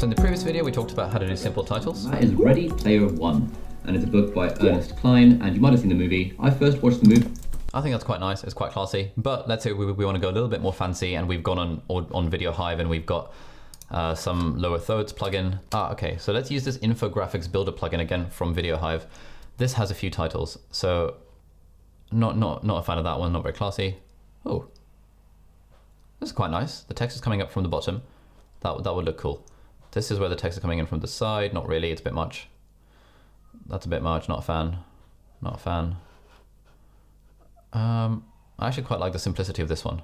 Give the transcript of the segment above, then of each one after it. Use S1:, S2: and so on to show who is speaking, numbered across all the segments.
S1: So in the previous video, we talked about how to do simple titles.
S2: That is Ready Player One, and it's a book by Ernest Cline, and you might have seen the movie. I first watched the movie.
S1: I think that's quite nice, it's quite classy, but let's say we want to go a little bit more fancy, and we've gone on Video Hive, and we've got some lower thirds plugin. Okay, so let's use this infographics builder plugin again from Video Hive. This has a few titles, so not a fan of that one, not very classy. Oh, this is quite nice. The text is coming up from the bottom. That would look cool. This is where the text is coming in from the side. Not really, it's a bit much. That's a bit much, not a fan. Not a fan. I actually quite like the simplicity of this one.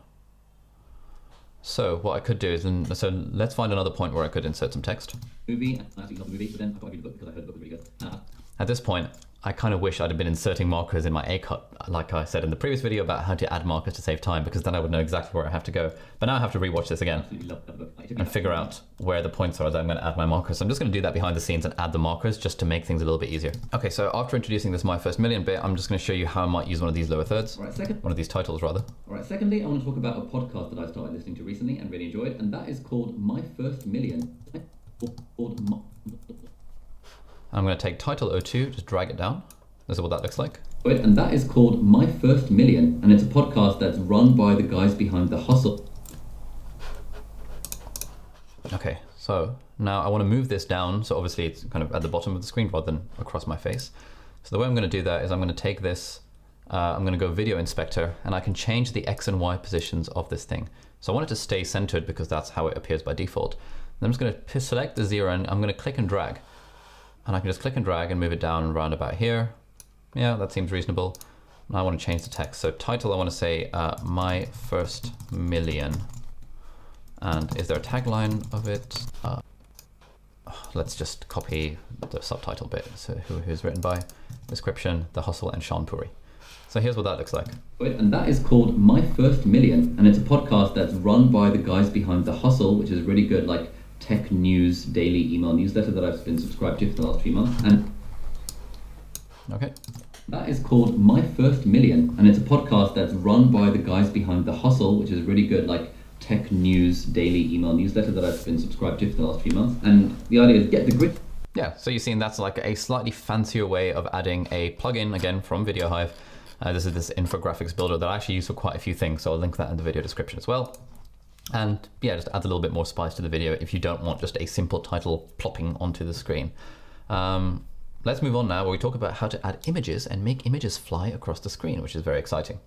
S1: So what I could do is, so let's find another point where I could insert some text.
S2: Movie, I actually love the movie, but then I can't read the book because I heard the book was really good.
S1: At this point, I kind of wish I'd have been inserting markers in my A cut, like I said in the previous video about how to add markers to save time, because then I would know exactly where I have to go. But now I have to rewatch this again and figure out where the points are that I'm going to add my markers. So I'm just going to do that behind the scenes and add the markers just to make things a little bit easier. Okay, so after introducing this My First Million bit, I'm just going to show you how I might use one of these lower thirds. One of these titles, rather.
S2: All right, secondly, I want to talk about a podcast that I started listening to recently and really enjoyed, and that is called My First Million.
S1: I'm going to take title 02, just drag it down. This is what that looks like.
S2: And that is called My First Million, and it's a podcast that's run by the guys behind The Hustle.
S1: Okay, so now I want to move this down, so obviously it's kind of at the bottom of the screen rather than across my face. So the way I'm going to do that is I'm going to take this, I'm going to go Video Inspector, and I can change the X and Y positions of this thing. So I want it to stay centered because that's how it appears by default. And I'm just going to select the 0 and I'm going to click and drag. And I can just click and drag and move it down around about here. Yeah, that seems reasonable. Now I want to change the text. So title, I want to say My First Million. And is there a tagline of it? Let's just copy the subtitle bit. So who's written by? Description, The Hustle, and Shaan Puri. So here's what that looks like.
S2: And that is called My First Million, and it's a podcast that's run by the guys behind The Hustle, which is really good, like tech news daily email newsletter that I've been subscribed to for the last few months. And
S1: okay.
S2: That is called My First Million, and it's a podcast that's run by the guys behind The Hustle, which is really good, like tech news daily email newsletter that I've been subscribed to for the last few months. And the idea is get the grid.
S1: Yeah, so you've seen that's like a slightly fancier way of adding a plugin, again, from Video Hive. This is this infographics builder that I actually use for quite a few things, so I'll link that in the video description as well. And yeah, just adds a little bit more spice to the video if you don't want just a simple title plopping onto the screen. Let's move on now where we talk about how to add images and make images fly across the screen, which is very exciting.